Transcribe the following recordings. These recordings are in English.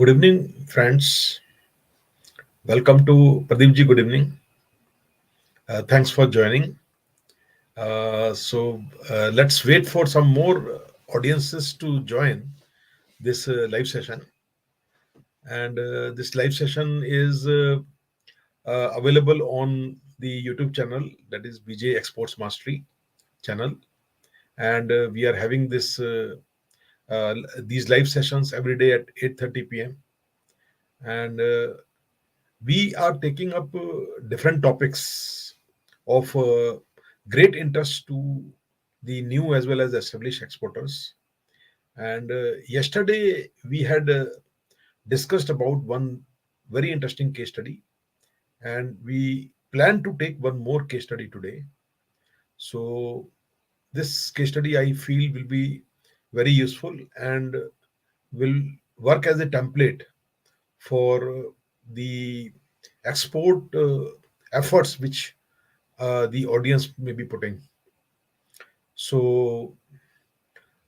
Good evening, friends. Welcome to Pradeep ji. Good evening. Thanks for joining. Let's wait for some more audiences to join this live session. And this live session is available on the YouTube channel, that is Vijay Exports Mastery channel. And we are having these live sessions every day at 8:30 p.m. And we are taking up different topics of great interest to the new as well as established exporters. And yesterday we had discussed about one very interesting case study, and we plan to take one more case study today. So this case study I feel will be very useful and will work as a template for the export efforts which the audience may be putting. So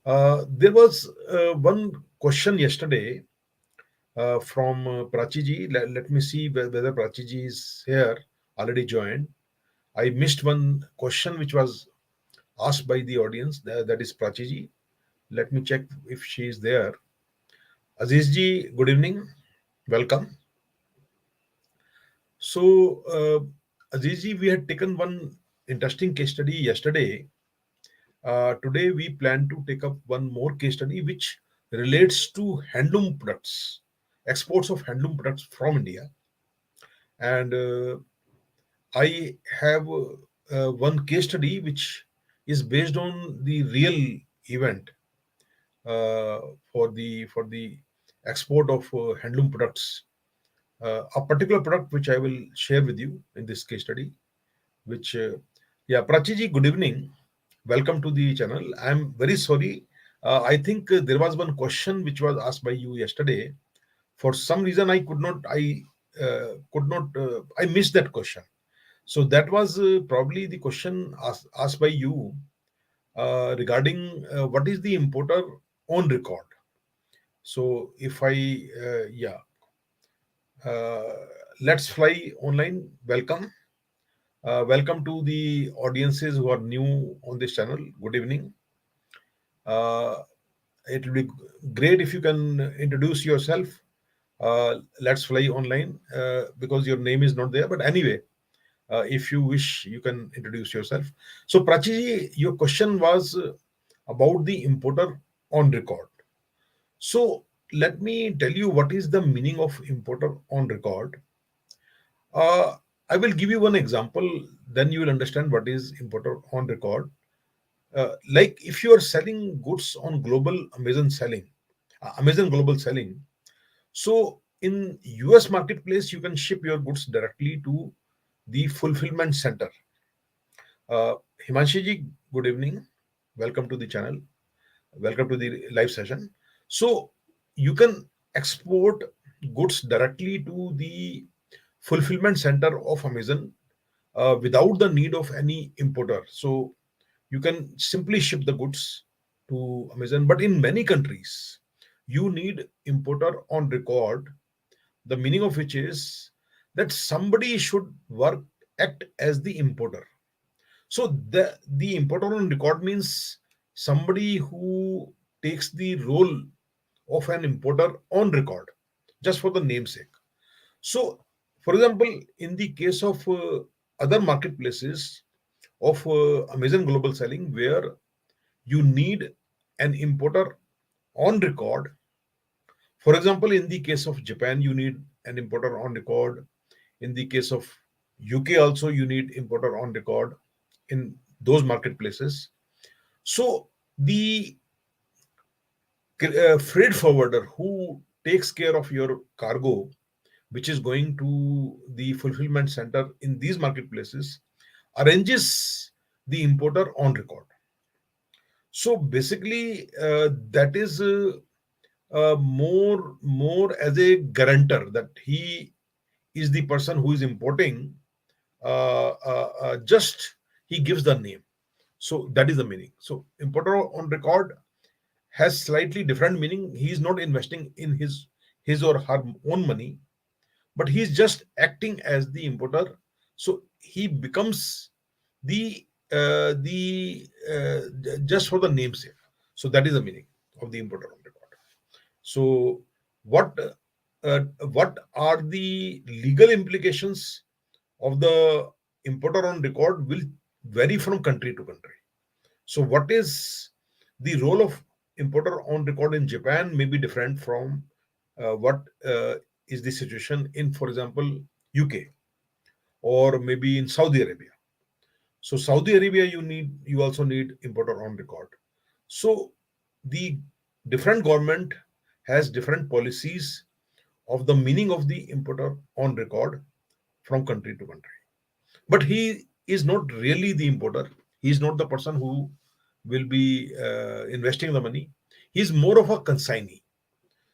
there was one question yesterday from Prachi ji. Let me see whether Prachi ji is here, already joined. I missed one question which was asked by the audience. That is Prachi ji. Let me check if she is there. Aziz ji, good evening. Welcome. So, Aziz ji, we had taken one interesting case study yesterday. Today, we plan to take up one more case study which relates to handloom products, exports of handloom products from India. And I have one case study which is based on the real event uh, for the export of handloom products. A particular product which I will share with you in this case study. Which, yeah, Prachi ji, good evening. Welcome to the channel. I'm very sorry. I think there was one question which was asked by you yesterday. For some reason, I missed that question. So that was probably the question asked by you regarding what is the importer on record. So if yeah, uh, let's fly online. Welcome. Welcome to the audiences who are new on this channel. Good evening. Uh, it will be great if you can introduce yourself. Let's fly online because your name is not there. But anyway, if you wish, you can introduce yourself. So, Prachi, your question was about the importer on record. So, let me tell you what is the meaning of importer on record. Uh, I will give you one example, then you will understand what is importer on record. Like if you are selling goods on global Amazon selling, Amazon global selling. So in US marketplace, you can ship your goods directly to the fulfillment center. Uh, Himanshi ji, good evening. Welcome to the channel. Welcome to the live session. So you can export goods directly to the fulfillment center of Amazon without the need of any importer. So you can simply ship the goods to Amazon. But in many countries, you need importer on record, the meaning of which is that somebody should work act as the importer. So the importer on record means somebody who takes the role of an importer on record, just for the namesake. So, for example, in the case of other marketplaces of Amazon Global Selling, where you need an importer on record. For example, in the case of Japan, you need an importer on record. In the case of UK, also you need importer on record in those marketplaces. So the freight forwarder who takes care of your cargo, which is going to the fulfillment center in these marketplaces, arranges the importer on record. So basically, that is more as a guarantor that he is the person who is importing. Just he gives the name. So that is the meaning. So importer on record has slightly different meaning. He is not investing in his his or her own money, but he is just acting as the importer. So he becomes the just for the namesake. So that is the meaning of the importer on record. So what what are the legal implications of the importer on record will vary from country to country. So what is the role of importer on record in Japan may be different from what is the situation in, for example, UK or maybe in Saudi Arabia. So Saudi Arabia, you also need importer on record. So the different government has different policies of the meaning of the importer on record from country to country. But he is not really the importer. He is not the person who will be investing the money. He is more of a consignee.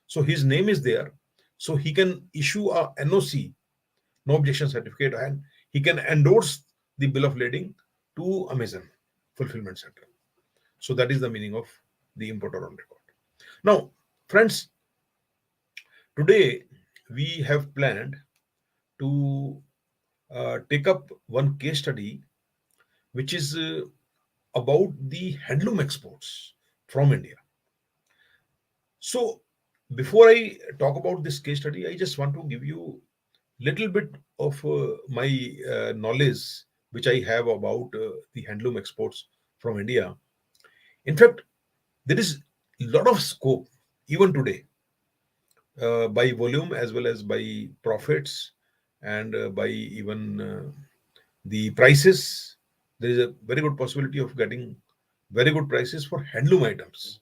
So his name is there. So he can issue a NOC, no objection certificate, and he can endorse the bill of lading to Amazon fulfillment center. So that is the meaning of the importer on record. Now, friends, today we have planned to take up one case study which is about the handloom exports from India. So, before I talk about this case study, I just want to give you little bit of my knowledge which I have about the handloom exports from India. In fact, there is a lot of scope even today by volume as well as by profits and by even the prices. There is a very good possibility of getting very good prices for handloom items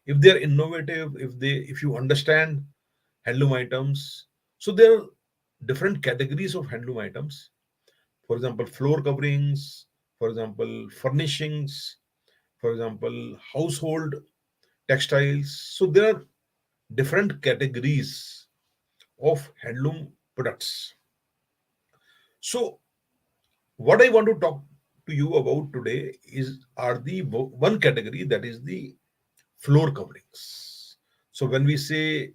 if they are innovative, if you understand handloom items. So there are different categories of handloom items. For example, floor coverings, for example, furnishings, for example, household textiles. So there are different categories of handloom products. So what I want to talk to you about today is are the one category, that is the floor coverings. So when we say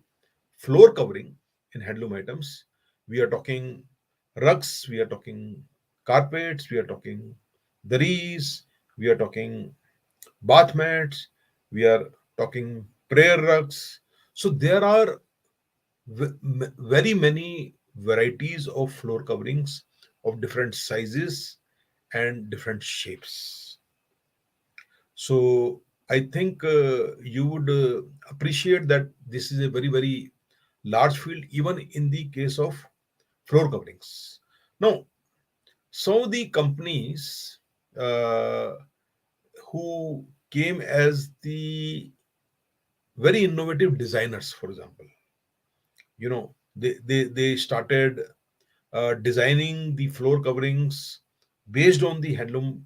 floor covering in handloom items, we are talking rugs, we are talking carpets, we are talking daris, we are talking bath mats, we are talking prayer rugs. So there are very many varieties of floor coverings of different sizes and different shapes. So I think you would appreciate that this is a very, very large field, even in the case of floor coverings. Now, some of the companies uh, who came as the very innovative designers, for example, they started designing the floor coverings based on the handloom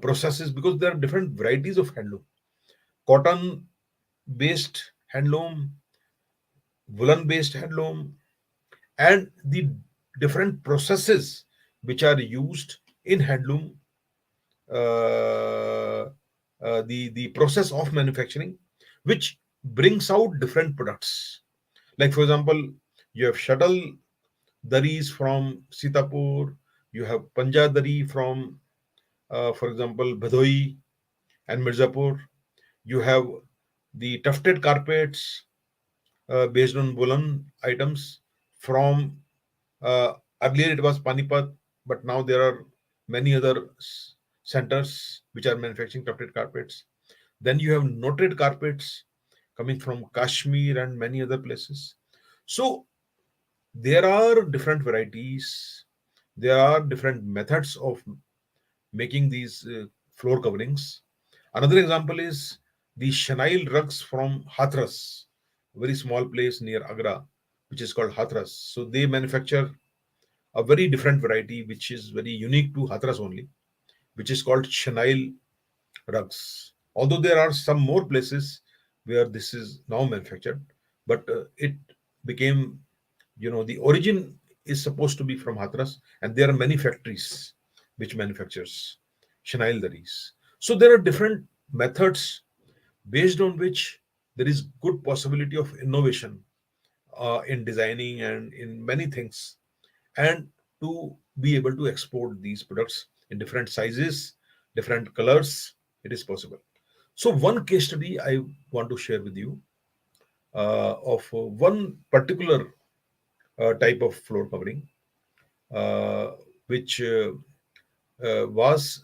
processes, because there are different varieties of handloom: cotton based handloom, woolen based handloom, and the different processes which are used in handloom, the process of manufacturing, which brings out different products. Like, for example, you have shuttle daris from Sitapur, you have Panja dari from, for example, Bhadoi and Mirzapur. You have the tufted carpets based on woolen items from, uh, earlier it was Panipat, but now there are many other centers which are manufacturing tufted carpets. Then you have knotted carpets coming from Kashmir and many other places. So there are different varieties, there are different methods of making these floor coverings. Another example is the chenille rugs from Hathras, a very small place near Agra, which is called Hathras. So they manufacture a very different variety, which is very unique to Hathras only, which is called chenille rugs. Although there are some more places where this is now manufactured, but it became, the origin is supposed to be from Hathras, and there are many factories which manufactures chenille daris. So there are different methods based on which there is good possibility of innovation in designing and in many things, and to be able to export these products in different sizes, different colors. It is possible. So one case study I want to share with you of one particular type of floor covering, uh, which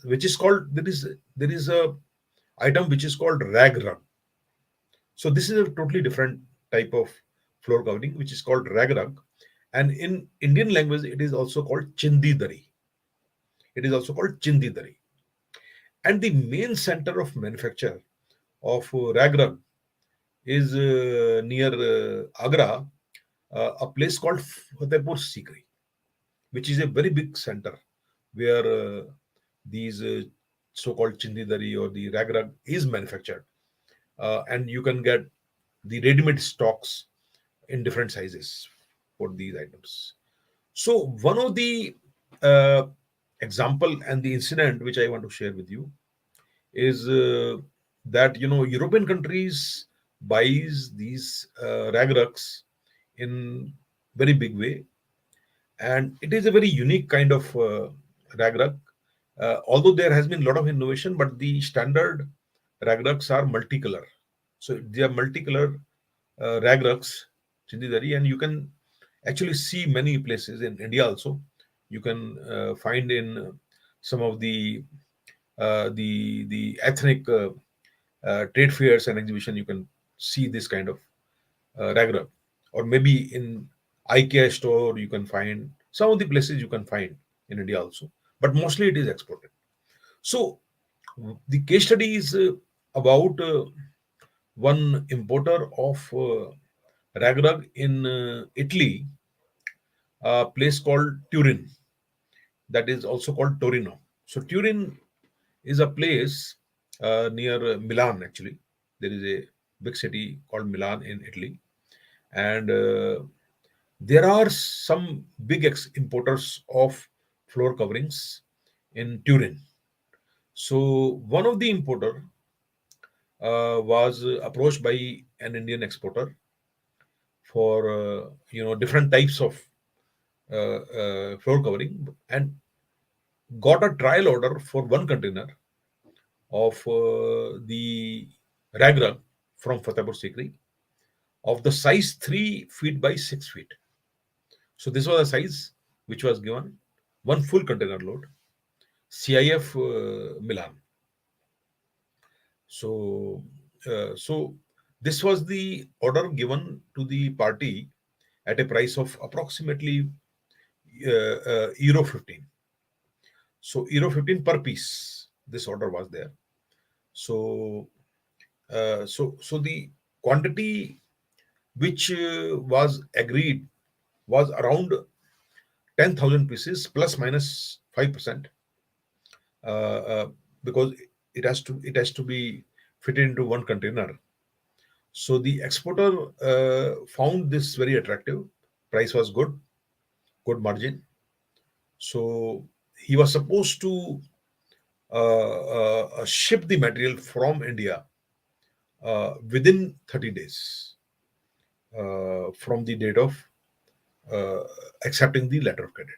which is called, there is a item which is called rag rug. So this is a totally different type of floor covering which is called rag rug, and in Indian language it is also called chindi dari. It is also called chindi dari, and the main center of manufacture of rag rug is near Agra, a place called Fatehpur Sikri, which is a very big center where these so-called chindidari or the rag rug is manufactured, and you can get the ready-made stocks in different sizes for these items. So one of the uh, example and the incident which I want to share with you is that European countries buys these rag rugs in very big way, and it is a very unique kind of rag rug. Although there has been a lot of innovation, but the standard rag rugs are multicolor. So they are multicolor rag rugs, Chindidari, and you can actually see many places in India also. You can find in some of the ethnic trade fairs and exhibition. You can see this kind of rag rug, or maybe in IKEA store you can find some of the places you can find in India also, but mostly it is exported. So the case study is about one importer of rag rug in Italy, a place called Turin, that is also called Torino. So Turin is a place near Milan. Actually, there is a big city called Milan in Italy, and there are some big importers of floor coverings in Turin. So one of the importer was approached by an Indian exporter for different types of floor covering, and got a trial order for one container of the rag rug from Fatehpur Sikri of the size 3 feet by 6 feet. So this was a size which was given, one full container load, CIF Milan. So this was the order given to the party at a price of approximately euro 15. So euro 15 per piece. This order was there. So so the quantity which was agreed was around 10,000 pieces plus minus 5%, because it has to be fitted into one container. So the exporter found this very attractive. Price was good, good margin. So he was supposed to ship the material from India within 30 days from the date of uh, accepting the letter of credit.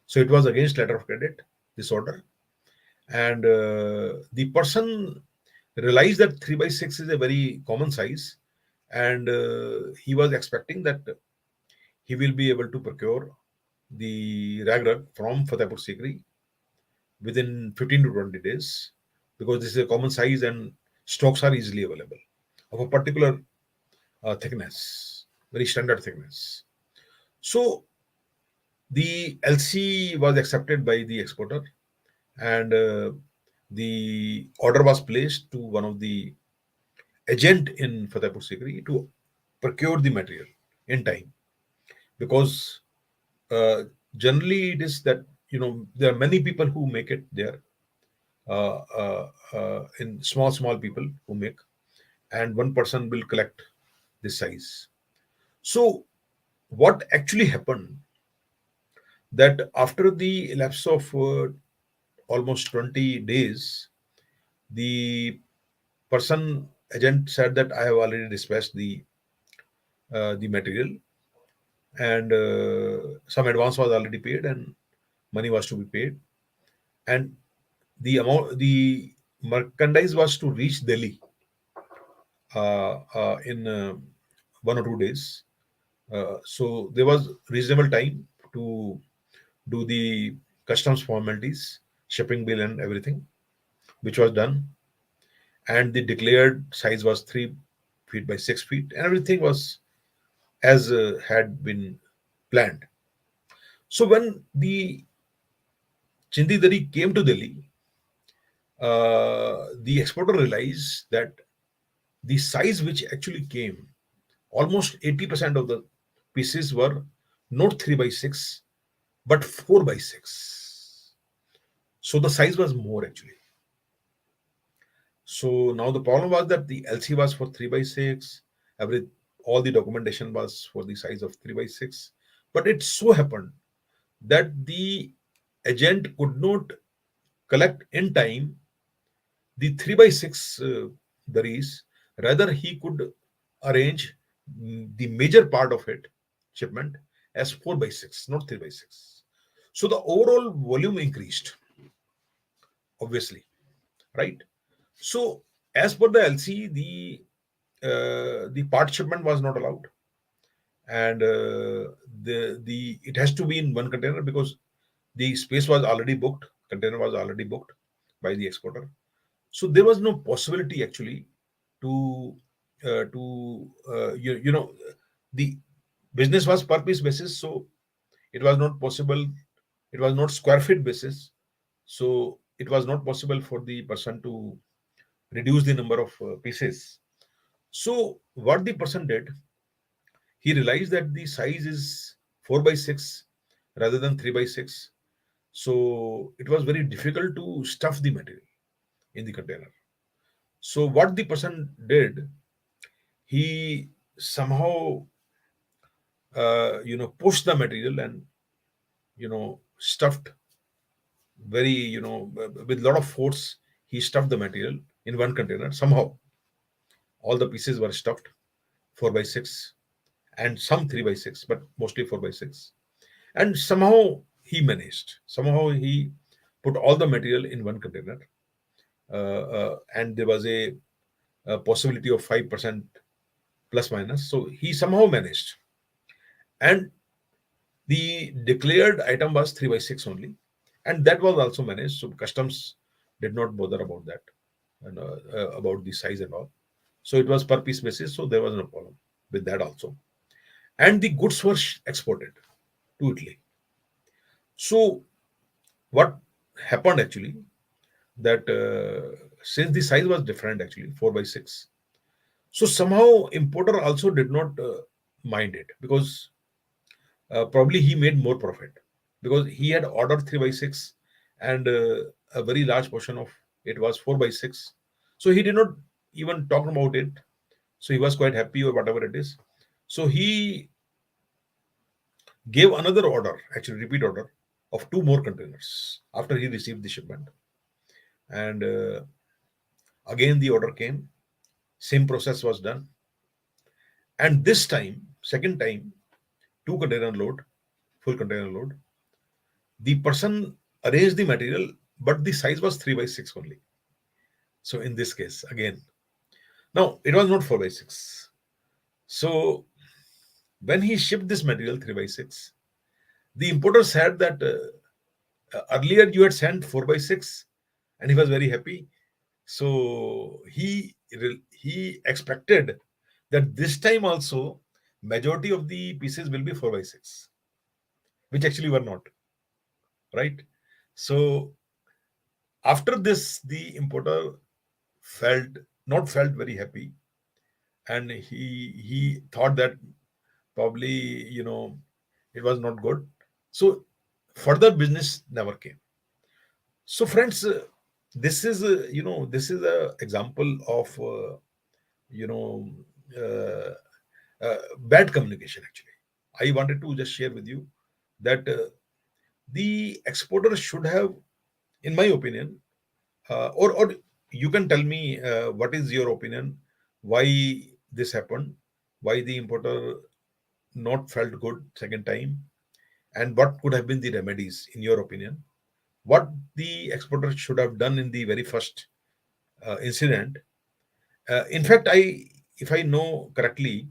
So it was against letter of credit, this order. And the person realized that 3 by 6 is a very common size, and he was expecting that he will be able to procure the rag rug from Fatehpur Sikri within 15 to 20 days, because this is a common size and stocks are easily available of a particular thickness, very standard thickness. So the LC was accepted by the exporter, and the order was placed to one of the agent in Fatehpur Sikri to procure the material in time, because uh, generally it is that there are many people who make it there, in small people who make, and one person will collect this size. So what actually happened, that after the elapse of almost 20 days, the person agent said that I have already dispatched the material, and some advance was already paid, and money was to be paid, and the merchandise was to reach Delhi in 1 or 2 days. So there was reasonable time to do the customs formalities, shipping bill, and everything, which was done. And the declared size was 3 feet by 6 feet, and everything was as had been planned. So when the Chindidari came to Delhi, the exporter realized that the size which actually came, almost 80% of the pieces were not 3 by 6 but 4 by 6. So the size was more actually. So now the problem was that the LC was for 3 by 6, every all the documentation was for the size of 3 by 6. But it so happened that the agent could not collect in time the 3 by 6 daris. Rather, he could arrange the major part of it, shipment, as 4 by 6, not 3 by 6. So the overall volume increased, obviously, right? So as per the LC, the part shipment was not allowed, and the it has to be in one container because the space was already booked, container was already booked by the exporter. So there was no possibility actually to the business was per piece basis, so it was not possible. It was not square feet basis, so it was not possible for the person to reduce the number of pieces. So what the person did, he realized that the size is 4 by 6 rather than 3 by 6. So it was very difficult to stuff the material in the container. So what the person did, he somehow pushed the material and stuffed very with a lot of force. He stuffed the material in one container. Somehow all the pieces were stuffed 4 by 6 and some 3 by 6, but mostly 4 by 6. And somehow he managed. Somehow he put all the material in one container, and there was a possibility of 5% plus minus. So he somehow managed, and the declared item was 3 by 6 only, and that was also managed. So customs did not bother about that, and about the size and all. So it was per piece basis, so there was no problem with that also. And the goods were exported to Italy. So what happened actually, that since the size was different actually 4 by 6, so somehow importer also did not mind it, because probably he made more profit because he had ordered 3 by 6, and a very large portion of it was 4 by 6. So he did not even talk about it. So he was quite happy or whatever it is. So he gave another order, actually repeat order, of two more containers after he received the shipment. And again the order came, same process was done, and this time, second time, two container load, full container load. The person arranged the material, but the size was 3 by 6 only. So in this case, again, now it was not 4 by 6. So when he shipped this material 3 by 6, the importer said that earlier you had sent 4 by 6, and he was very happy. So he expected that this time also majority of the pieces will be 4 by 6, which actually were not, right? So after this, the importer felt not felt very happy, and he thought that probably it was not good. So further business never came. So friends, this is a example of you know uh, bad communication actually. I wanted to just share with you that the exporter should have, in my opinion, or you can tell me what is your opinion, why this happened, why the importer not felt good second time, and what could have been the remedies in your opinion? What the exporter should have done in the very first incident? In fact, if I know correctly,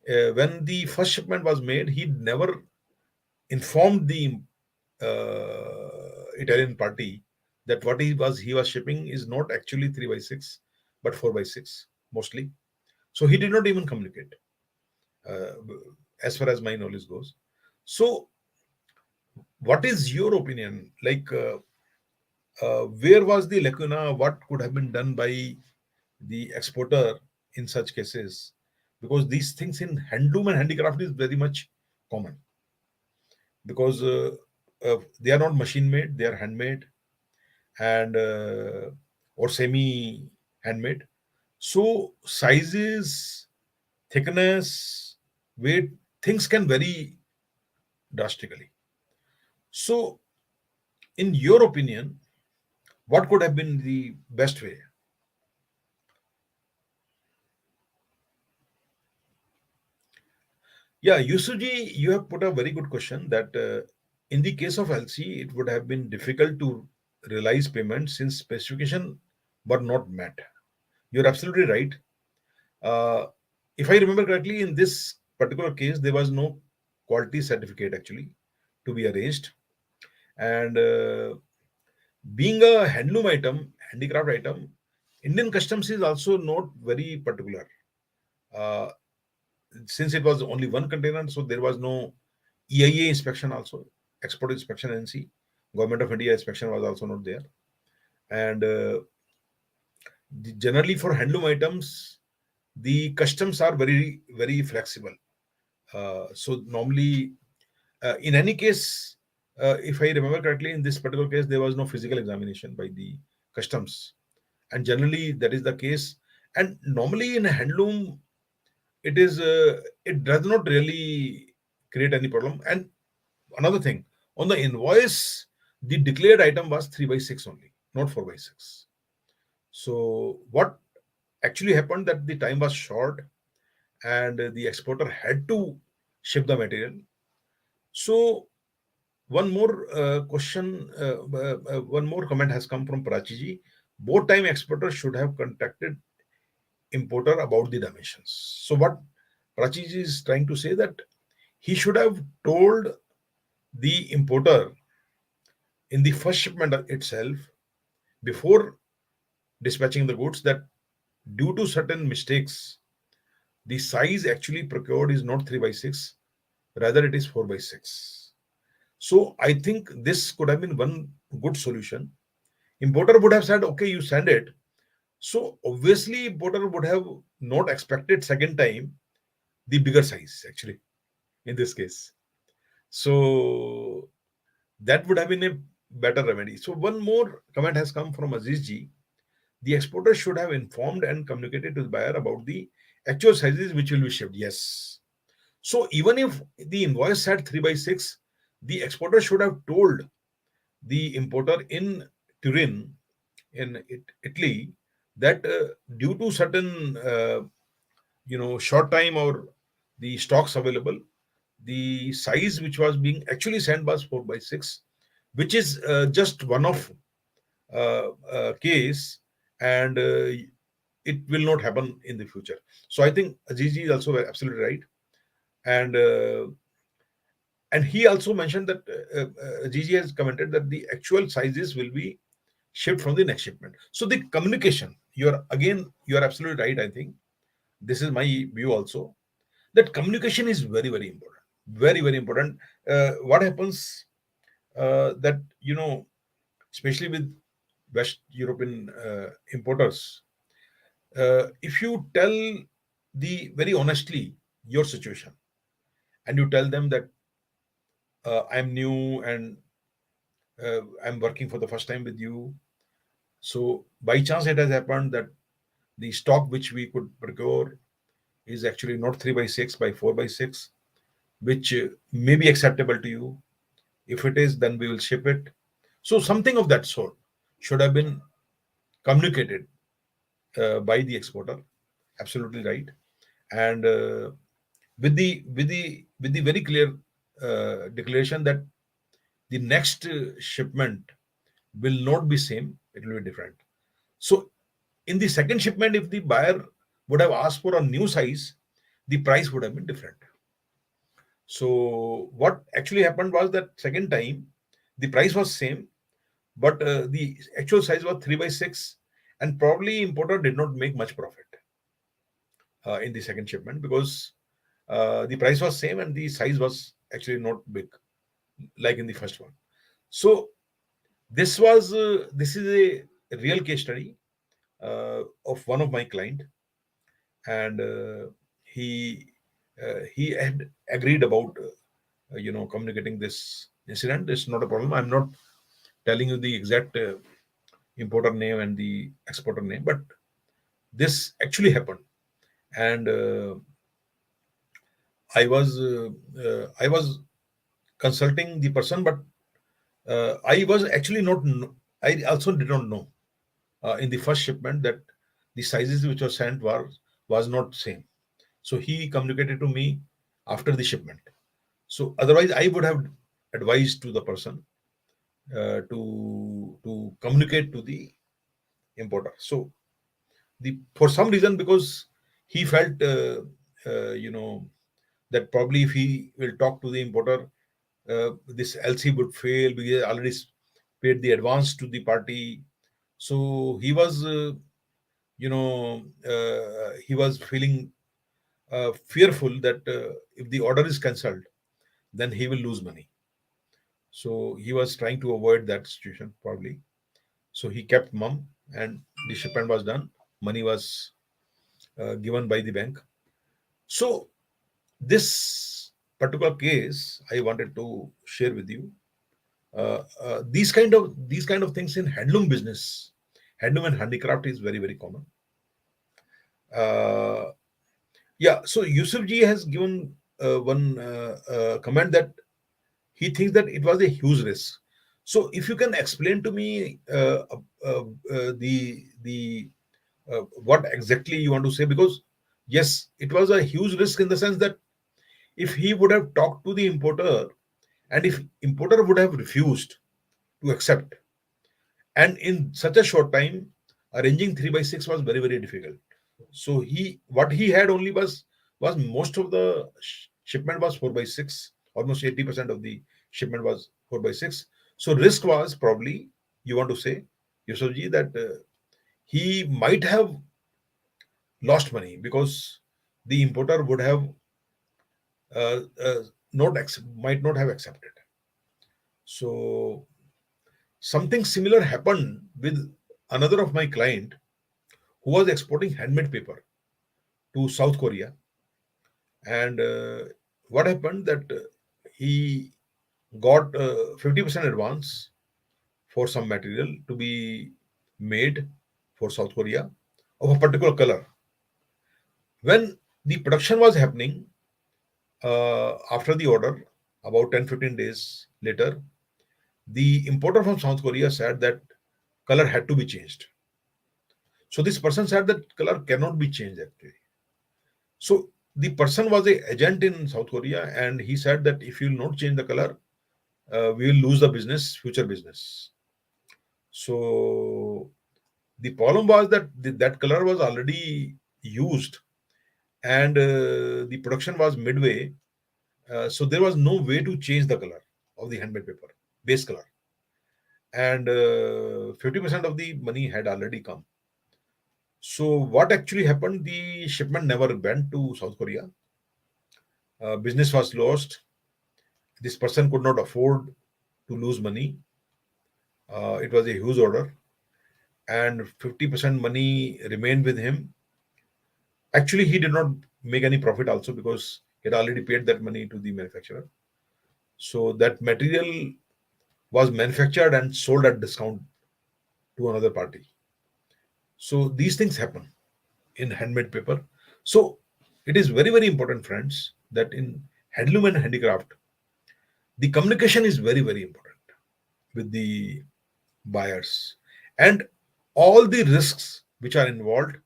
when the first shipment was made, he never informed the Italian party that what he was shipping is not actually 3 by 6, but 4 by 6 mostly. So he did not even communicate, uh, as far as my knowledge goes. So, what is your opinion? Like, where was the lacuna? What could have been done by the exporter in such cases? Because these things in handloom and handicraft is very much common, because they are not machine made; they are handmade and or semi handmade. So sizes, thickness, weight, things can vary drastically. So, in your opinion, what could have been the best way? Yeah, Yusuji, you have put a very good question that in the case of LC, it would have been difficult to realize payment since specification were not met. You're absolutely right. Uh, if I remember correctly, in this particular case, there was no quality certificate actually to be arranged. And being a handloom item, handicraft item, Indian customs is also not very particular. Uh, since it was only one container, so there was no EIA inspection also, export inspection NC, Government of India inspection was also not there. And generally for handloom items, the customs are very, very flexible. So normally, in any case, if I remember correctly, in this particular case, there was no physical examination by the customs, and generally that is the case. And normally in handloom, it does not really create any problem. And another thing, on the invoice, the declared item was 3 by 6 only, not 4 by 6. So what actually happened that the time was short and the exporter had to ship the material. So one more one more comment has come from Prachi ji. Both time exporter should have contacted importer about the dimensions. So what Prachi ji is trying to say that he should have told the importer in the first shipment itself, before dispatching the goods, that due to certain mistakes, the size actually procured is not 3 by 6, rather it is 4 by 6. So I think this could have been one good solution. Importer would have said, okay, you send it. So obviously, importer would have not expected second time the bigger size actually in this case. So that would have been a better remedy. So one more comment has come from Aziz ji. The exporter should have informed and communicated to the buyer about the actual sizes which will be shipped. Yes. So even if the invoice said 3 by 6, the exporter should have told the importer in Turin, in Italy, that due to certain short time or the stocks available, the size which was being actually sent was 4 by 6, which is just one of case, and it will not happen in the future. So I think Azizi is also absolutely right, and he also mentioned that Gigi has commented that the actual sizes will be shipped from the next shipment. So the communication, you are absolutely right. I think this is my view also, that communication is very, very important, very, very important. What happens that especially with West European importers, if you tell the very honestly your situation, and you tell them that I'm new and I'm working for the first time with you. So by chance, it has happened that the stock which we could procure is actually not 3 by 6, by 4 by 6, which may be acceptable to you. If it is, then we will ship it. So something of that sort should have been communicated by the exporter. Absolutely right. And with the very clear declaration that the next shipment will not be same, it will be different. So in the second shipment, if the buyer would have asked for a new size, the price would have been different. So what actually happened was that second time the price was same, but the actual size was 3 by 6, and probably importer did not make much profit in the second shipment, because the price was same and the size was actually not big like in the first one. So this is a real case study of one of my client, and he had agreed about communicating this incident. It's not a problem. I'm not telling you the exact importer name and the exporter name, but this actually happened. And I was consulting the person, but I was actually not. I also did not know in the first shipment that the sizes which were sent was not same. So he communicated to me after the shipment. So otherwise, I would have advised to the person to communicate to the importer. So the for some reason, because he felt that probably if he will talk to the importer, this LC would fail because he already paid the advance to the party. So he was he was feeling fearful that if the order is cancelled, then he will lose money. So he was trying to avoid that situation probably. So he kept mum, and the shipment was done. Money was given by the bank. So this particular case I wanted to share with you. These kind of things in handloom business, handloom and handicraft is very very common. Uh, yeah. So Yusuf ji has given one comment that he thinks that it was a huge risk. So if you can explain to me the what exactly you want to say, because yes, it was a huge risk in the sense that if he would have talked to the importer, and if importer would have refused to accept, and in such a short time arranging 3 by 6 was very very difficult. So he what he had only was most of the shipment was 4 by 6, almost 80% of the shipment was 4 by 6. So risk was probably, you want to say, Yusufji, that he might have lost money because the importer would have not might not have accepted. So something similar happened with another of my client who was exporting handmade paper to South Korea. And what happened that he got 50% advance for some material to be made for South Korea of a particular color. When the production was happening, after the order, about 10-15 days later, the importer from South Korea said that color had to be changed. So this person said that color cannot be changed actually. So the person was a agent in South Korea, and he said that if you will not change the color, we will lose the business, future business. So the problem was that that color was already used, and the production was midway. So there was no way to change the color of the handmade paper, base color, and 50% of the money had already come. So what actually happened? The shipment never went to South Korea. Business was lost. This person could not afford to lose money. It was a huge order, and 50% money remained with him. Actually, he did not make any profit also, because he had already paid that money to the manufacturer. So that material was manufactured and sold at discount to another party. So these things happen in handmade paper. So it is very, very important, friends, that in handloom and handicraft, the communication is very, very important with the buyers. And all the risks which are involved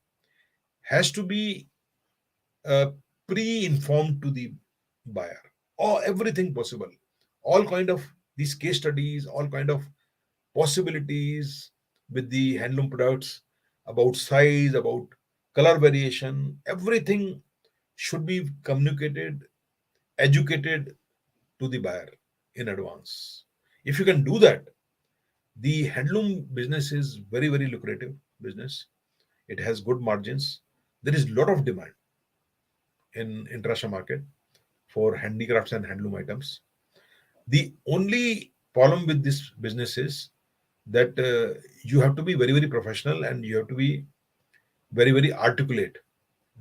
has to be uh, pre-informed to the buyer, or everything possible, all kind of these case studies, all kind of possibilities with the handloom products, about size, about color variation, everything should be communicated, educated to the buyer in advance. If you can do that, the handloom business is very, very lucrative business. It has good margins. There is a lot of demand in international market for handicrafts and handloom items. The only problem with this business is that you have to be very, very professional, and you have to be very, very articulate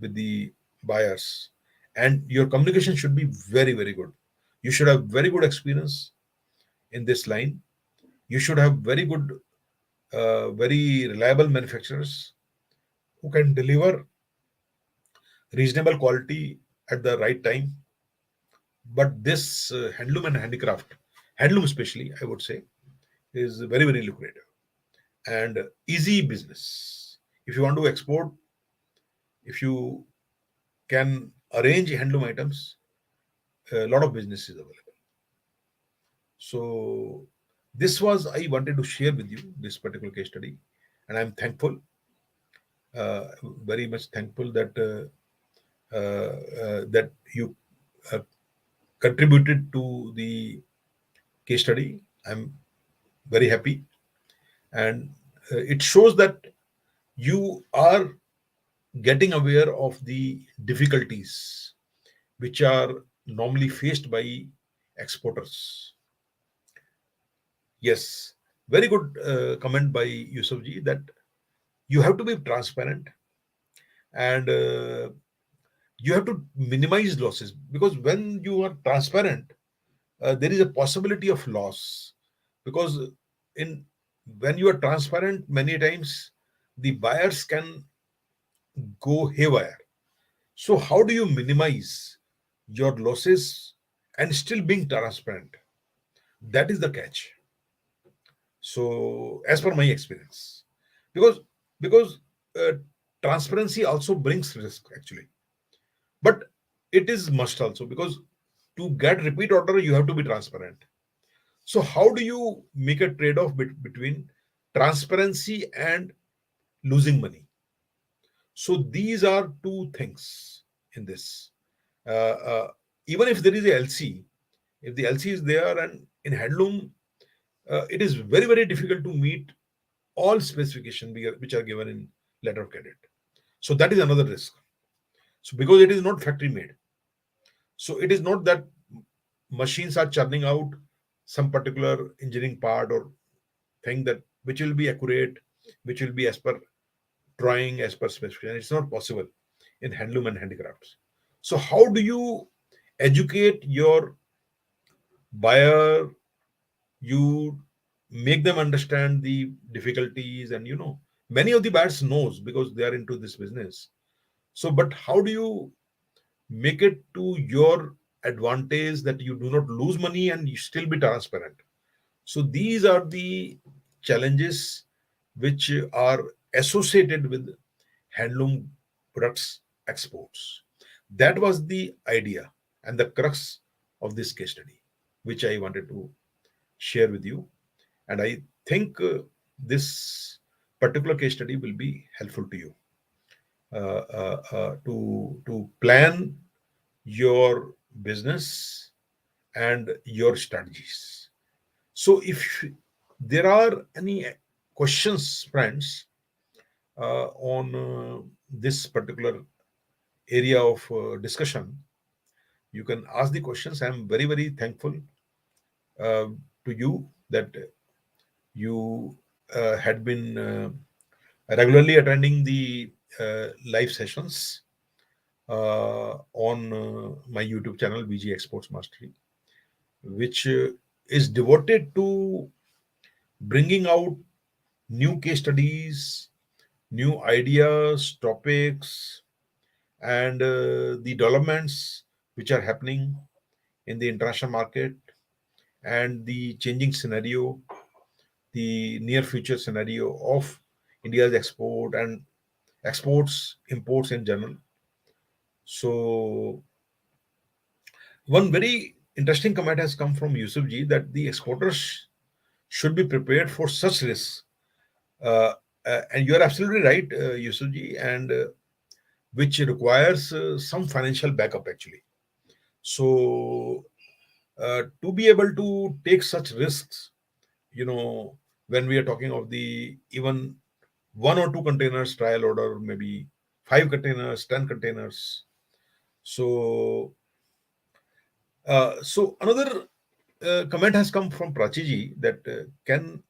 with the buyers, and your communication should be very, very good. You should have very good experience in this line. You should have very good, very reliable manufacturers who can deliver reasonable quality at the right time. But this handloom and handicraft, handloom especially, I would say, is very, very lucrative and easy business. If you want to export, if you can arrange handloom items, a lot of business is available. So this was I wanted to share with you this particular case study, and I'm thankful, uh, very much thankful that you uh, contributed to the case study. I'm very happy, and it shows that you are getting aware of the difficulties which are normally faced by exporters. Yes, very good comment by Yusufji that you have to be transparent, and you have to minimize losses, because when you are transparent, there is a possibility of loss, because in when you are transparent, many times the buyers can go haywire. So how do you minimize your losses and still being transparent? That is the catch. So as per my experience, because because uh, transparency also brings risk actually, but it is must also, because to get repeat order you have to be transparent. So how do you make a trade off between transparency and losing money? So these are two things in this. Even if there is a LC, if the LC is there, and in handloom, it is very, very difficult to meet all specifications which are given in letter of credit. So that is another risk. So because it is not factory made, so it is not that machines are churning out some particular engineering part or thing that which will be accurate, which will be as per drawing, as per specification. It's not possible in handloom and handicrafts. So how do you educate your buyer? You make them understand the difficulties, and many of the buyers knows because they are into this business. So but how do you make it to your advantage that you do not lose money and you still be transparent? So these are the challenges which are associated with handloom products exports. That was the idea and the crux of this case study, which I wanted to share with you. And I think this particular case study will be helpful to you to plan your business and your strategies. So, if there are any questions, friends, on this particular area of discussion, you can ask the questions. I'm very, very thankful uh, to you that you had been regularly attending the live sessions on my YouTube channel, VG Exports Mastery, which is devoted to bringing out new case studies, new ideas, topics, and the developments which are happening in the international market, and the changing scenario, the near future scenario of India's export and exports, imports in general. So one very interesting comment has come from Yusuf ji that the exporters should be prepared for such risks. Uh, and you are absolutely right, Yusuf ji, and which requires some financial backup actually. So to be able to take such risks, you know, when we are talking of the even one or two containers trial order, maybe five containers, 10 containers. So, so another comment has come from Prachiji that can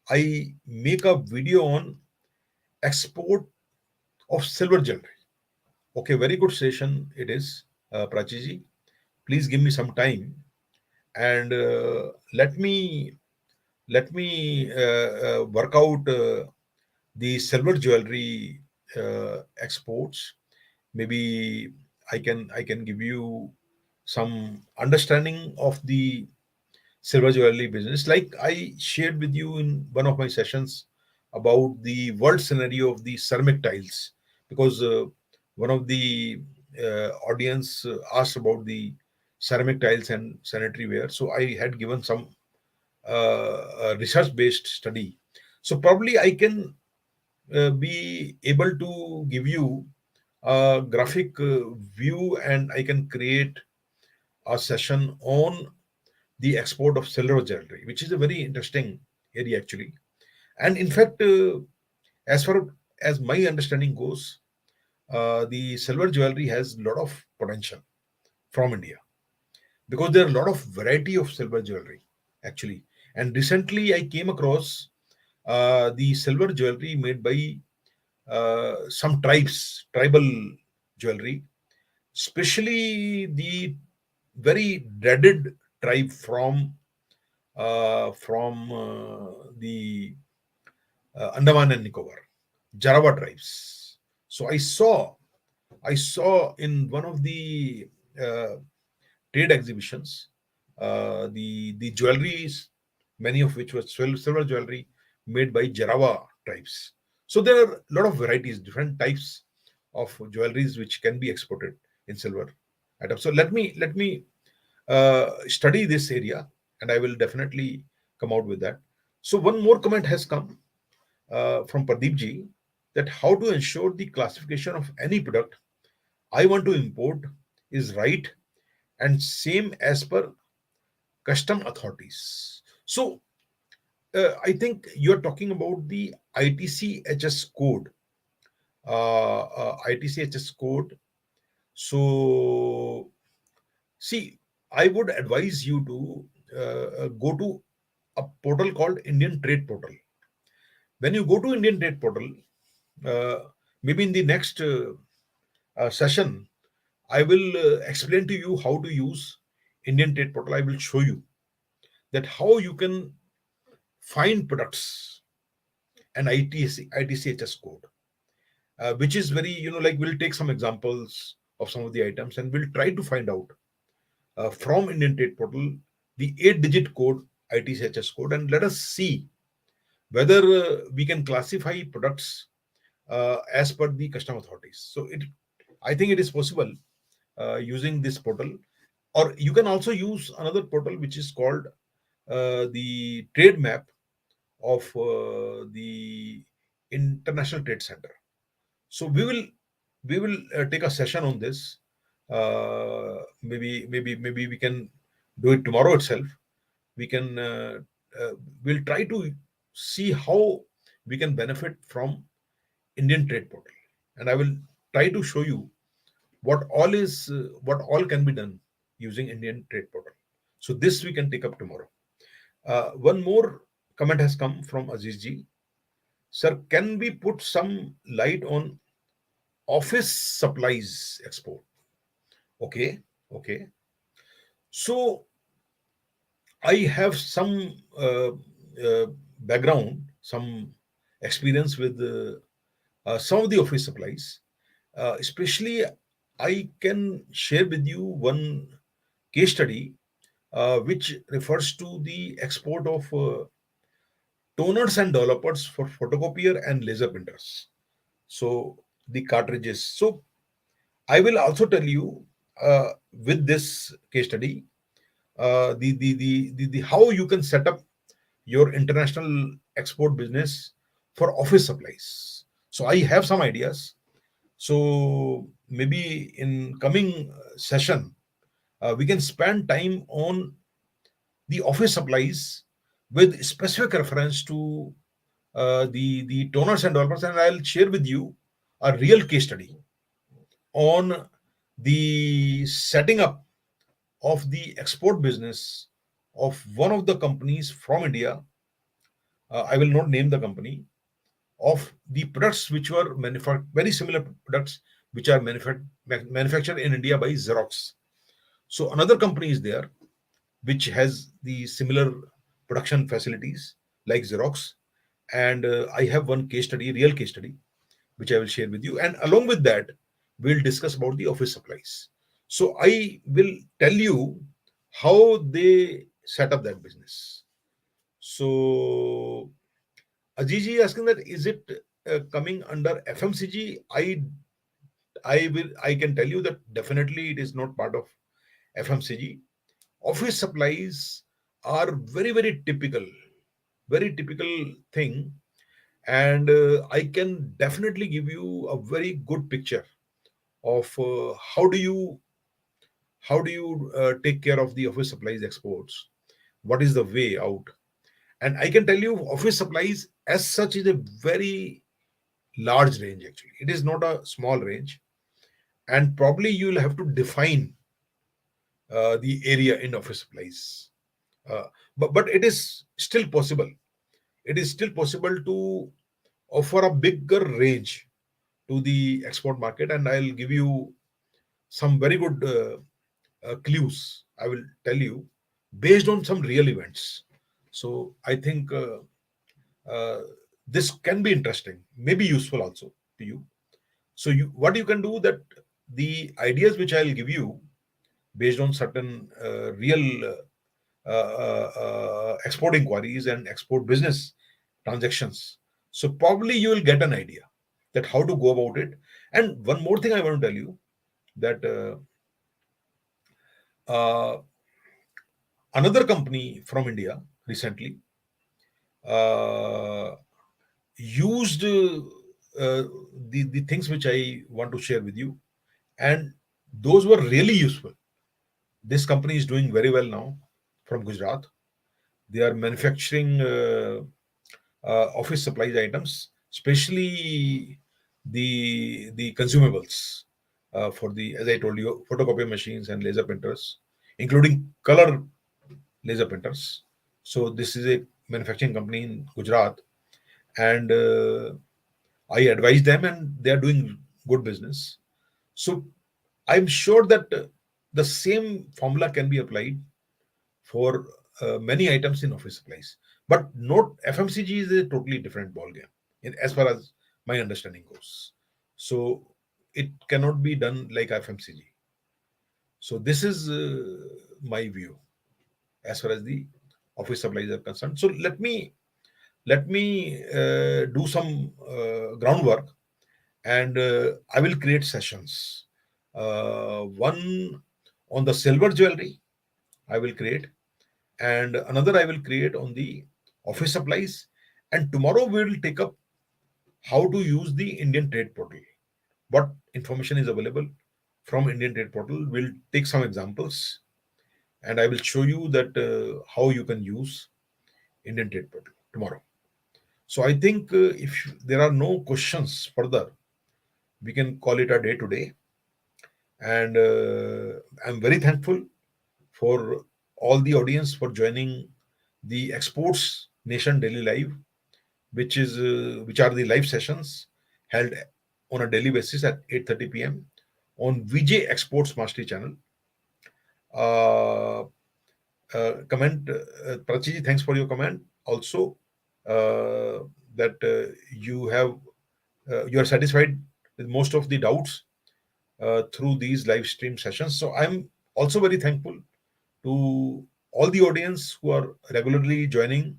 I make a video on export of silver jewelry? Okay, very good session it is, Prachiji. Please give me some time and let me work out the silver jewelry exports. Maybe I can give you some understanding of the silver jewelry business, like I shared with you in one of my sessions about the world scenario of the ceramic tiles, because one of the audience asked about the ceramic tiles and sanitary ware. So I had given some research based study. So probably I can be able to give you a graphic view, and I can create a session on the export of silver jewelry, which is a very interesting area actually. And in fact, as far as my understanding goes, the silver jewelry has a lot of potential from India, because there are a lot of variety of silver jewelry actually. And recently, I came across the silver jewelry made by some tribes, tribal jewelry, especially the very dreaded tribe the Andaman and Nicobar, Jarawa tribes. So I saw in one of the uh, trade exhibitions the jewelries, many of which was silver jewelry made by Jarawa tribes. So there are a lot of varieties, different types of jewelries which can be exported in silver items. So let me study this area, and I will definitely come out with that. So one more comment has come from Pradeep ji, that how to ensure the classification of any product I want to import is right and same as per custom authorities. So I think you are talking about the ITCHS code. ITCHS code. So see, I would advise you to go to a portal called Indian Trade Portal. When you go to Indian Trade Portal, uh, maybe in the next session, I will explain to you how to use Indian Trade Portal. I will show you that how you can find products and ITCHS code, which is very, like we'll take some examples of some of the items and we'll try to find out from Indian Trade Portal the 8-digit code, ITCHS code, and let us see whether we can classify products as per the custom authorities. So I think it is possible using this portal, or you can also use another portal which is called the Trade Map of the International Trade Center. So we will take a session on this. Maybe we can do it tomorrow itself. We can we'll try to see how we can benefit from Indian Trade Portal, and I will try to show you what all can be done using Indian Trade Portal. So this we can take up tomorrow. One more comment has come from Aziz ji. Sir, can we put some light on office supplies export? Okay, okay. So I have some background, some experience with some of the office supplies. Especially, I can share with you one case study which refers to the export of toners and developers for photocopier and laser printers. So the cartridges. So I will also tell you with this case study the how you can set up your international export business for office supplies. So I have some ideas. So maybe in coming session, we can spend time on the office supplies with specific reference to the toners and developers, and I'll share with you a real case study on the setting up of the export business of one of the companies from India. I will not name the company, of the products which were manufactured, very similar products which are manufactured in India by Xerox. So another company is there which has the similar production facilities like Xerox. And I have one case study, real case study, which I will share with you. And along with that, we'll discuss about the office supplies. So I will tell you how they set up that business. So Ajiji asking that is it coming under FMCG? I can tell you that definitely it is not part of FMCG. Office supplies are very typical thing, and I can definitely give you a very good picture of how do you take care of the office supplies exports. What is the way out? And I can tell you, office supplies as such is a very large range. Actually, it is not a small range, and probably you will have to define the area in office supplies. Uh, but it is still possible. It is still possible to offer a bigger range to the export market, and I'll give you some very good clues. I will tell you based on some real events. So I think uh, this can be interesting, maybe useful also to you. So what you can do that the ideas which I'll give you based on certain real export inquiries and export business transactions. So probably you will get an idea that how to go about it. And one more thing I want to tell you that uh, another company from India recently uh, used the things which I want to share with you, and those were really useful. This company is doing very well now from Gujarat. They are manufacturing office supplies items, especially the consumables for the, as I told you, photocopy machines and laser printers, including color laser printers. So this is a manufacturing company in Gujarat, and I advise them, and they are doing good business. So I'm sure that the same formula can be applied for many items in office supplies. But not FMCG is a totally different ballgame, as far as my understanding goes. So it cannot be done like FMCG. So this is my view as far as the office supplies are concerned. So let me do some groundwork, and I will create sessions. One on the silver jewelry I will create, and another I will create on the office supplies. And tomorrow we will take up how to use the Indian Trade Portal. What information is available from Indian Trade Portal? We'll take some examples, and I will show you that how you can use Indian Trade Portal tomorrow. So I think if there are no questions further, we can call it a day today. And I'm very thankful for all the audience for joining the Exports Nation Daily Live, which are the live sessions held on a daily basis at 8:30 p.m. on VJ Exports Mastery channel. Uh, Comment, Prachiji, thanks for your comment. Also, that you are satisfied with most of the doubts through these live stream sessions. So I'm also very thankful to all the audience who are regularly joining,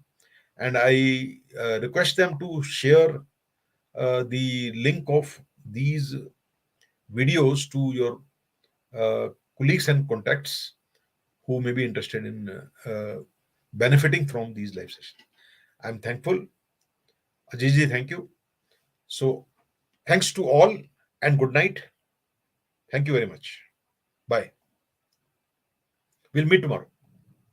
and I request them to share the link of videos to your colleagues and contacts who may be interested in benefiting from these live sessions. I'm thankful. Ajay, thank you. So, thanks to all and good night. Thank you very much. Bye. We'll meet tomorrow.